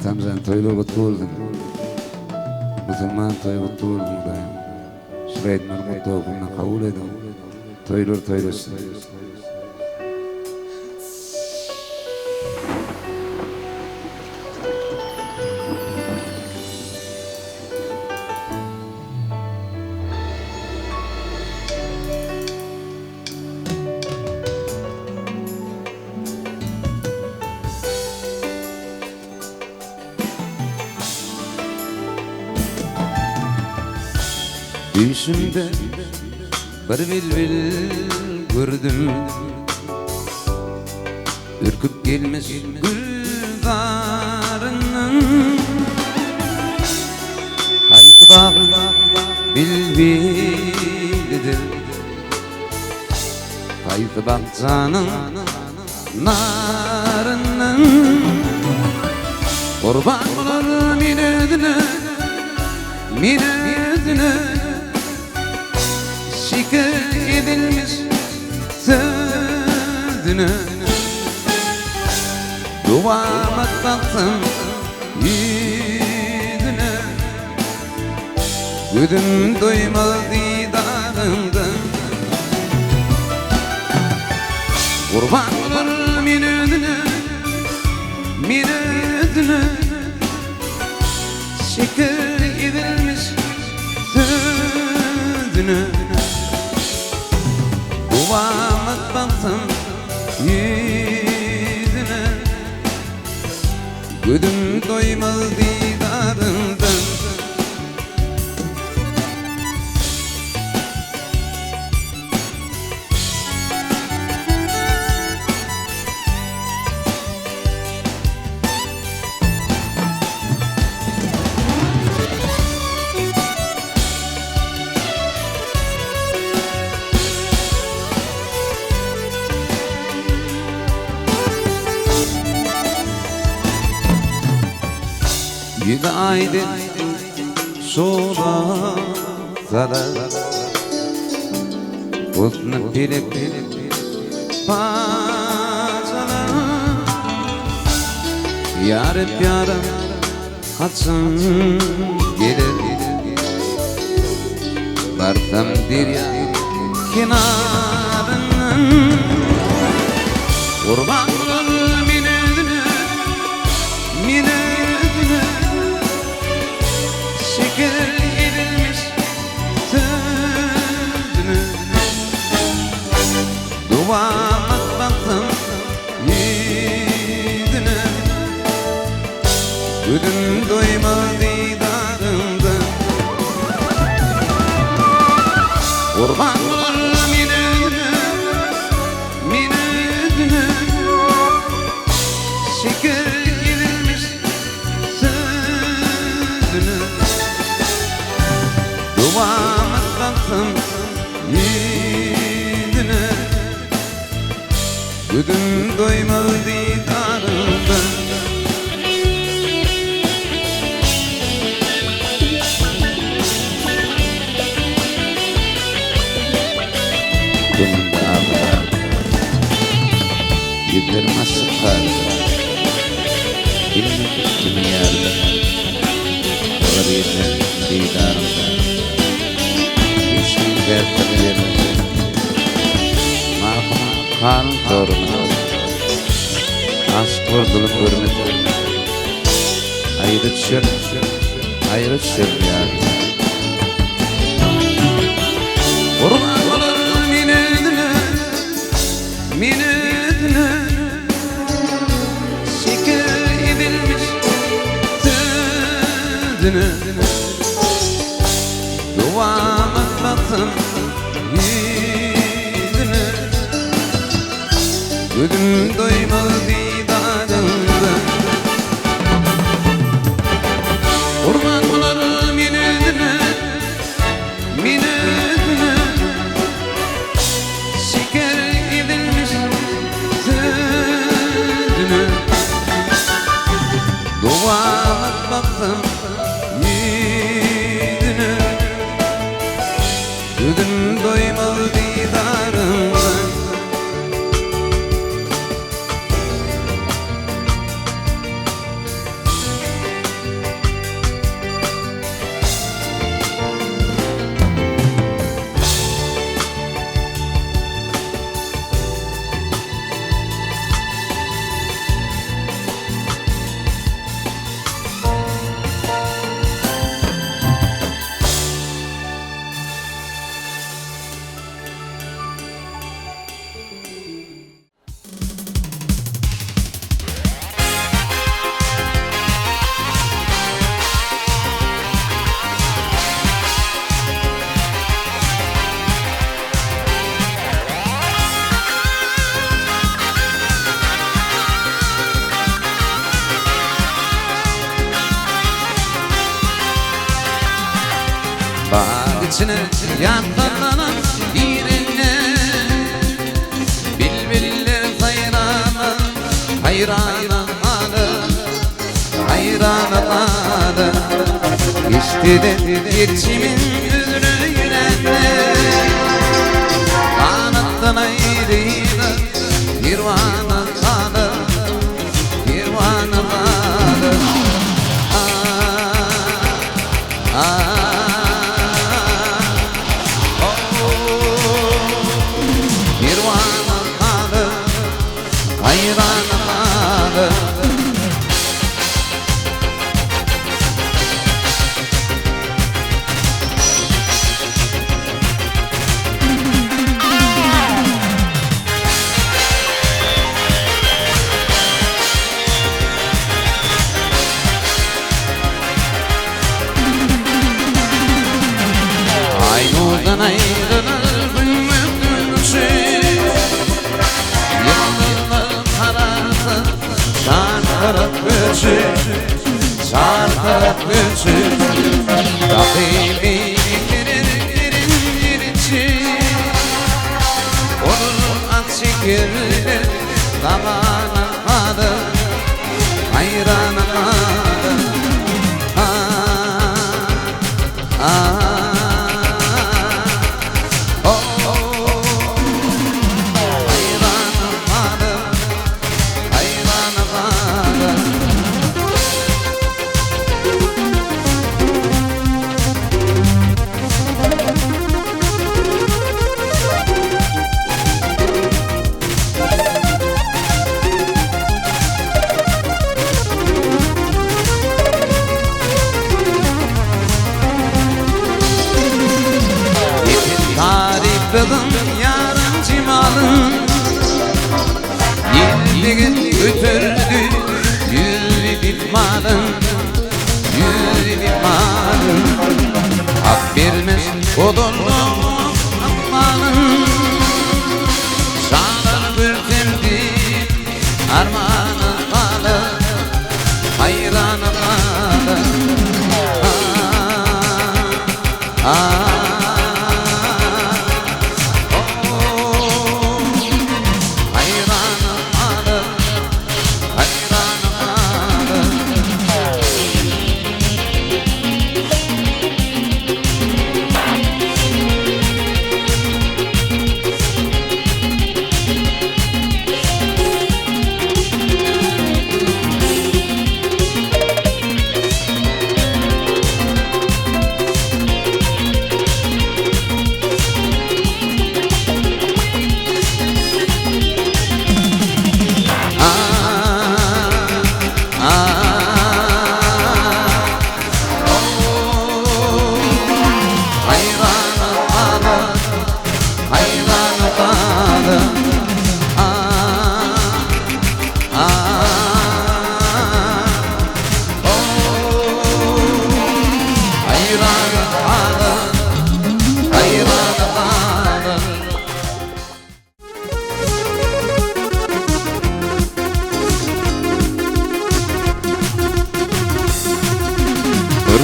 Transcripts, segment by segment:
Atamzan toylu kutluldum. Musulman toy kutluldum da. Şurayetmen mutlu okumuna kabul edin. Toylur toylusun. Düşümde bir bilbil gördüm. Ürküp gelmez güldarının. Kayıtı bağın bilbilidir. Kayıtı bahçanın narının. Kurban olur minedine, minedine. Şikayet edilmiş sözüne. Duvama baktım yüzüne. Gözüm doymaz didarından. Kurban olur minedine, minedine. Şikayet edilmiş sözüne. Duvama baktım yüzüne. Gözüm doymaz didarından. Bir aydı sola zarar. Uzun pilek paçalar. Yarı yarım kaçın gelir. Varsam derya kenarından. Kurban olur minedine, minedine. Şeker edilmiş sözüne. Duvama baktım yüzüne. Gözüm doymaz didarından. Kurban olur minedine, minedine. Şeker edilmiş sözüne. Duvama baktım yüzüne. Gözüm doymaz didarından. Gönlümde ağlar, yüzlerim asık kaldı. Bilmem kimi yardı. Doğru yeter didarımda. Dertlerim mahkum kan torunu. Aşk vurdulum görmedim. Ayrı düşür, ayrı düşür yani. Kurban olur minedine, minedine. Şeker edilmiş sözüne. Duvama baktım yüzüne. Gözüm doymaz didarından. Kurban olarım minedine, minedine. Şeker edilmiş sözüne. Duvama baktım yüzüne. Gözüm doymaz didarından. Bak içine yapraklanan birine Bilbiller hayranı hayranı hayranı İşte de geçimin üzünü yürenler Kanattan ayrıydı Hirvanı kalı Hirvanı kalı Hirvanı kalı Hayranı kalı Aynudan ayrılır büyümüdürçü Yıldızlar karardı Çarkarak göçü Çarkarak göçü Rabbimi girin içi Olur açık yerine Zamanı adı Hayranı adı Tarifledim yarın cimalın Yıldıgın götürdü Yürü bir malın Yürü bir malın Hak vermez kodurlu akmalın Şanlar bürtemdi Armanı kalı Hayranı kalı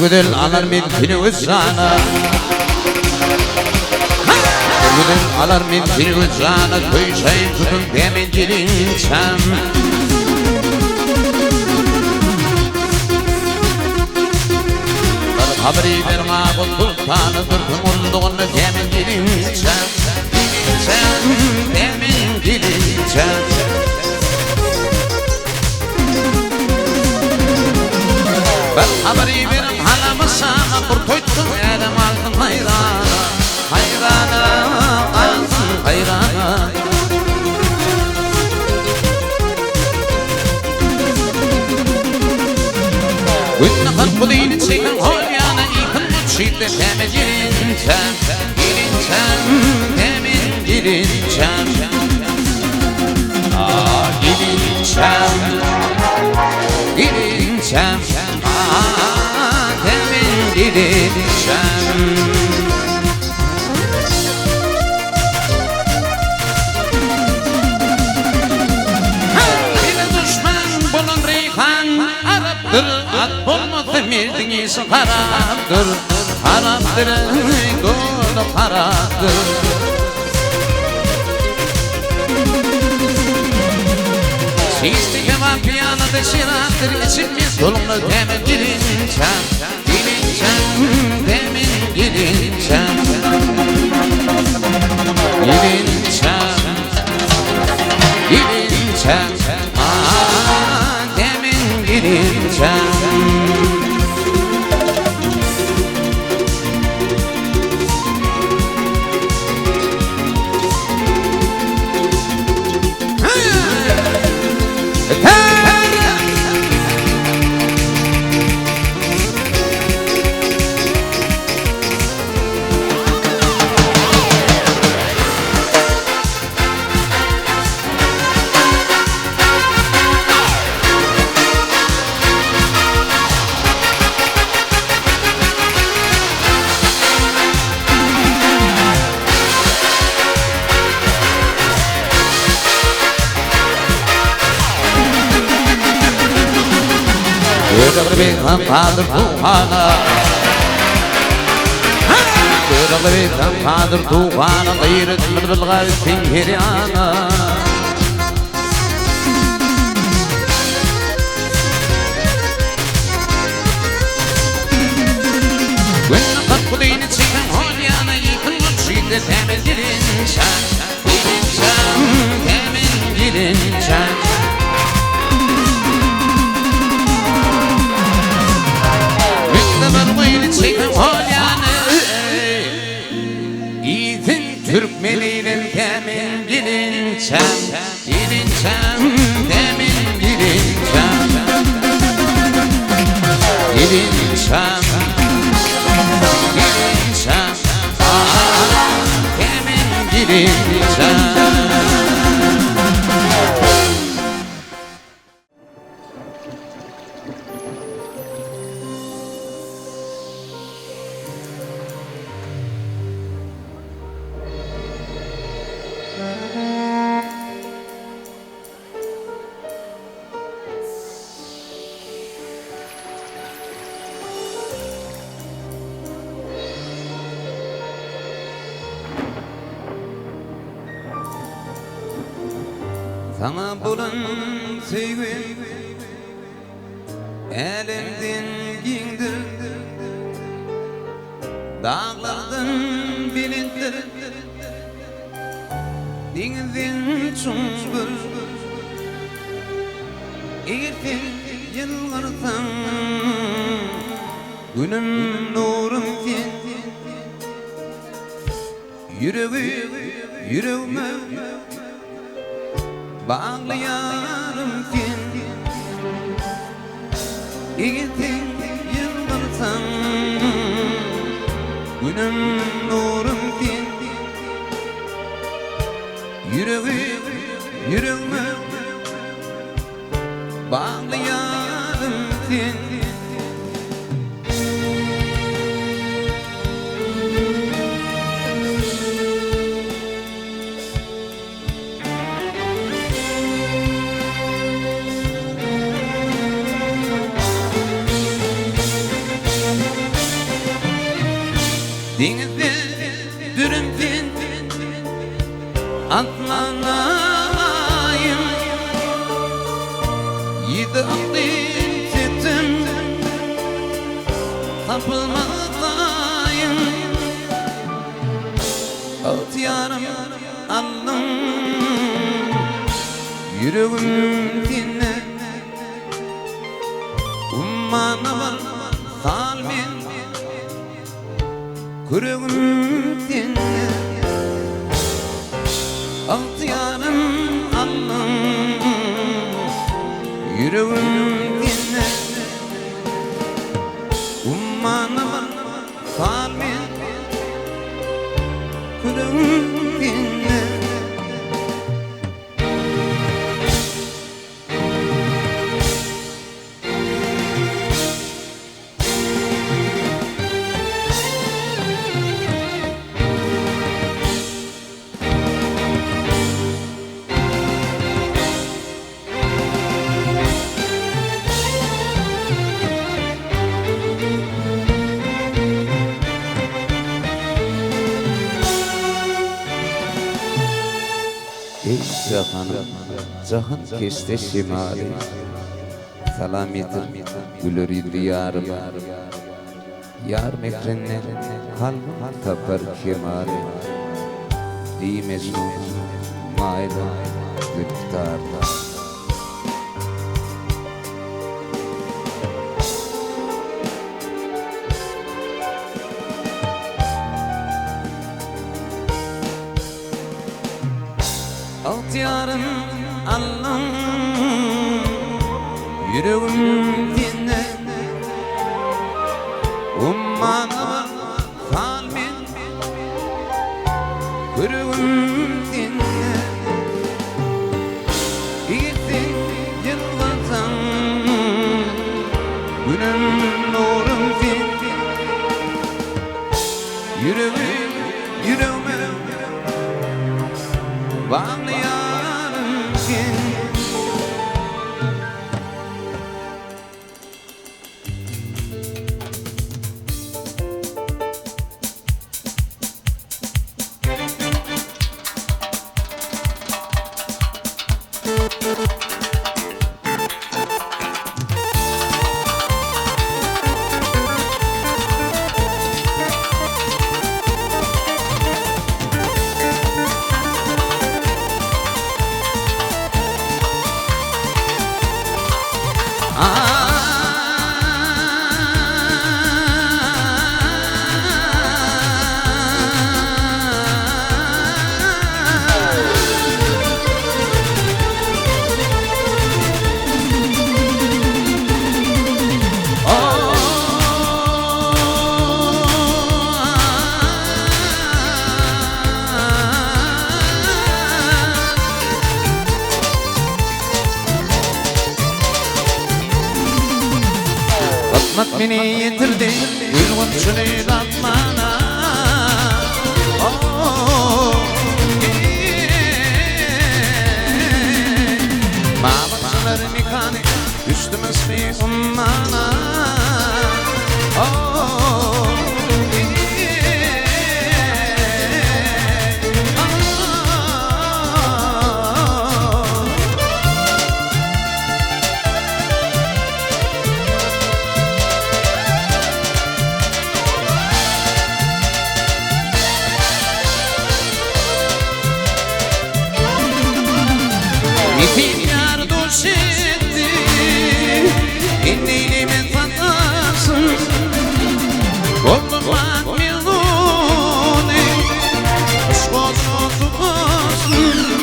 Örgüdül alar mümkünü uzana Örgüdül alar mümkünü uzana Köyçayın tutun demin dilinçem Haberi verma bu sultanı Dırtın olduğunu demin dilinçem Demin dilinçem Ben haberi verim halamı sana Kurtoydum elim aldım hayrana Hayrana aldım hayrana Günne kalp bu dini çekin holyana İkın mutşide teme girinçem Girinçem temin girinçem Girinçem Girinçem Temin girinçem Bir düşman bulun reyhan Arap'tır at bulmadı mirdin iyisi haraptır Karadır gül karadır Şişti kebap yanında şirattır içimiz dolumlu demin girinçem Girinçem demin girinçem Girinçem Girinçem demin girinçem Father Tuhana Father Tuhana غيرت من بالغاز تنهريانا وين قد قضينا تشيكم هوليانا يكون مبشيد تامل جلنشان جلنشان تامل جلنشان Türkmeli'nin temin bilinçem Bilinçem temin bilinçem Bilinçem Bilinçem temin bilinçem Sana bulan sevgim elimden giyindir Dağlardan bilindir Denizin çumbur Erken yıllardan Günüm nurum sen Yüreğime Bağlayarım sen Erken yıllardan Günüm nurum sen Yüreğime Bağlayarım sen Denizde dürümden atlanayım Yedi aklım setim tapılmadayım Alt yarım aldım yüreğim dinle Ummana var salmin Kuruğum dinle Alt yarım alım Yüreğim dinle Ummana var salmin Kuruğum dinle Cahan geçti şimali. Salam yedim gülür yüzlü yarım. Yar mekrenler kalbim tapar kemali. Ey Mecnun maila gültarla. Alt yarım Allah'ım yüreğim dinle ummanı kalbin yüreğim dinle gittin yıllardan günüm nurum dinle yüreğime bağlayan kim? Fatmak beni yitirdi Gülgün şunu bakmana Mağbakçılar mikani Üstüme sıkı ummana Nefim yar dost etti İnneğimin tatasın Olmak miluni Aşk olsun tutmasın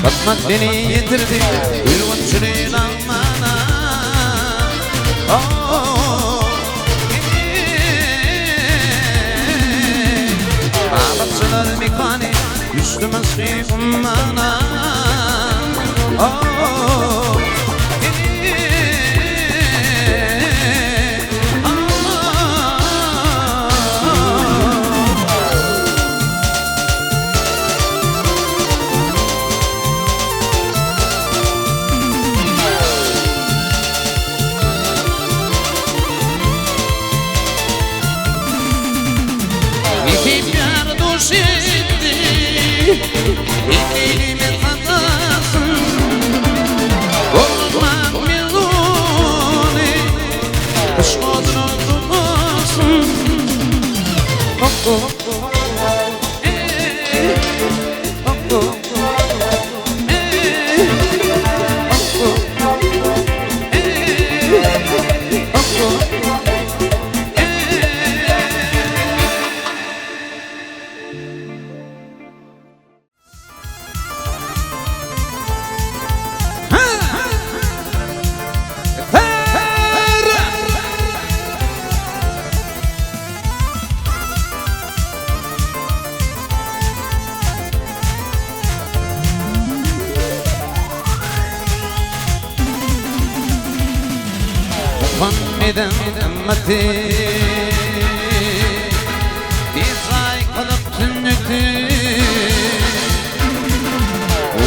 Bakmak beni yitirdi Gülgün şunu bakmana Mağbakçılar mikani Üstüme sıkı ummana Nefim yar dost etti İnneğimin tatasın Olmak miluni Aşk olsun tutmasın Hey! Bakmadım ümmeti Bir ay kalıp sünneti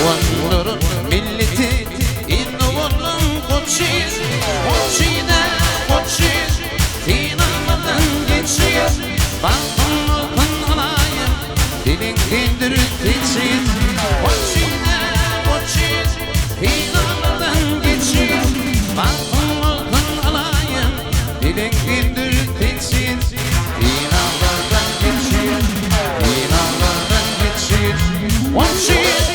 Vandırın milleti İnnovurun koçiz Koçine koçiz Finalden geçiz Bakın okun alayım Dilin dindirip geçiz Koçine koçiz Finalden geçiz Bakın okun alayım Dilin dindirip geçiz Finalden geçiz Finalden geçiz Koçiz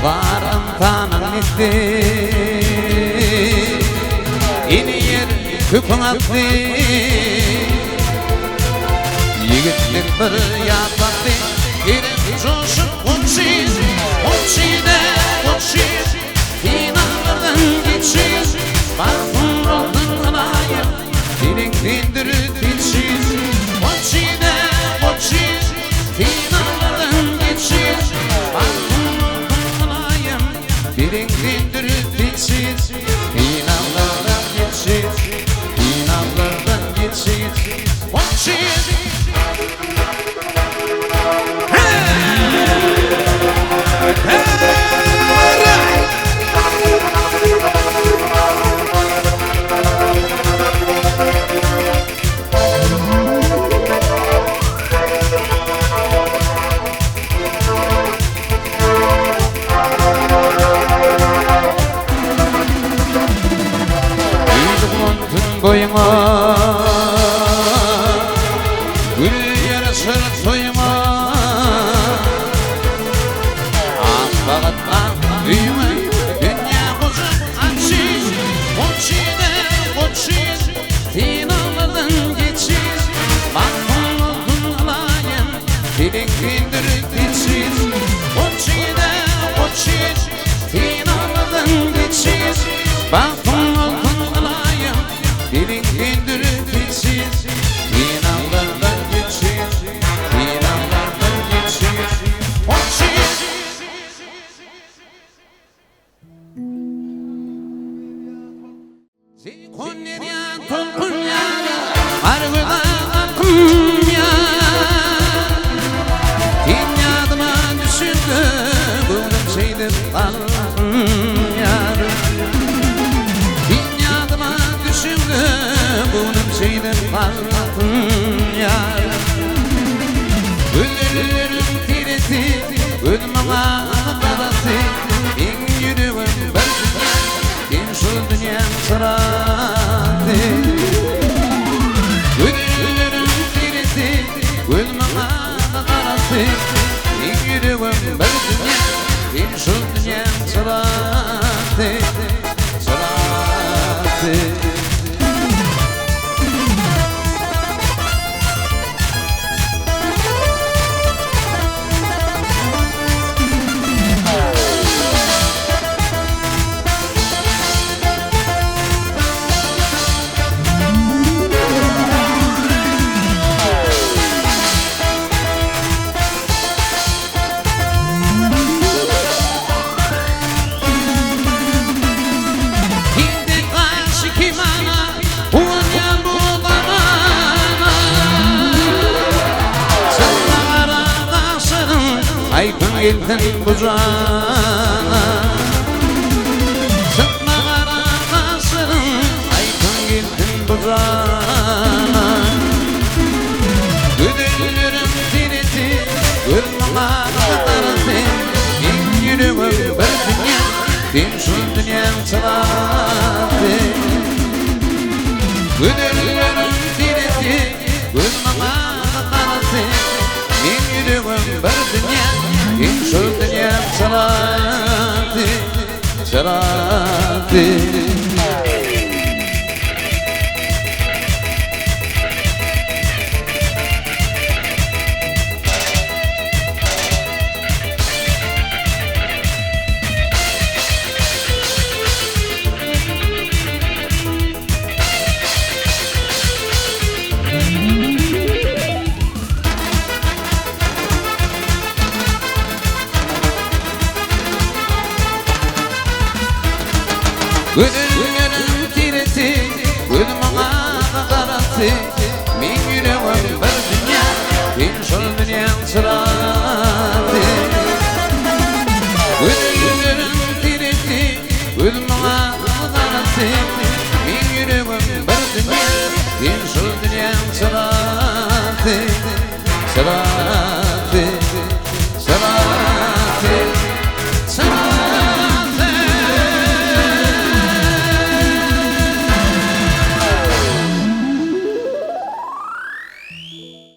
Varım tanın itti İni yer küpün attı Yigitlik bir yapattı Girip coşup uçiz Uçide uçiz Finalden geçiz Bakın rohun alayım Dilin dindirip içiz Uçide uçiz Finalden geçiz Bakın Dilin dindirip geçiz İnanlardan geçiz İnanlardan geçiz Uçiz Boyuma Gül yarasır soyuma Akbagatlan büyüme Dünya bozuk açız Uçide uçuz Finallardan geçiz Bakın okun alayım Dilin dindirip geçiz Uçide uçuz Finallardan geçiz Bakın okun alayım Dilin dindirip geçiz İnanlardan geçiz İnanlardan geçiz Uçiz Konya Konya Argıda akım ya Dünyadıma düşündü Buldum şeydir Allah'ım yar Dünyadıma düşündü Buldum şeydir Allah'ım yar Ölürüm tireti Ölmama babası En yürüvüm bir dünya En şu dünyam sıratı Ölürüm tireti Ölmama babası En yürüvüm bir dünya En şu dünyam sıratı Sıratı Aykın geldin bucağına Sıkma karakasın Aykın geldin bucağına Güdülürüm direti Gülmama katarası En yürüvüm bir dünya En şu dünyam sıratı Güdülürüm direti Gülmama katarası En yürüvüm bir dünya En şu dünyam sıratı Sıratı sıratı min yüreğim bir dünya din şol dünyanın sıratı Gözlerim tiretti Gözüme kanattı min yüreğim bir dünya din şol dünyanın sıratı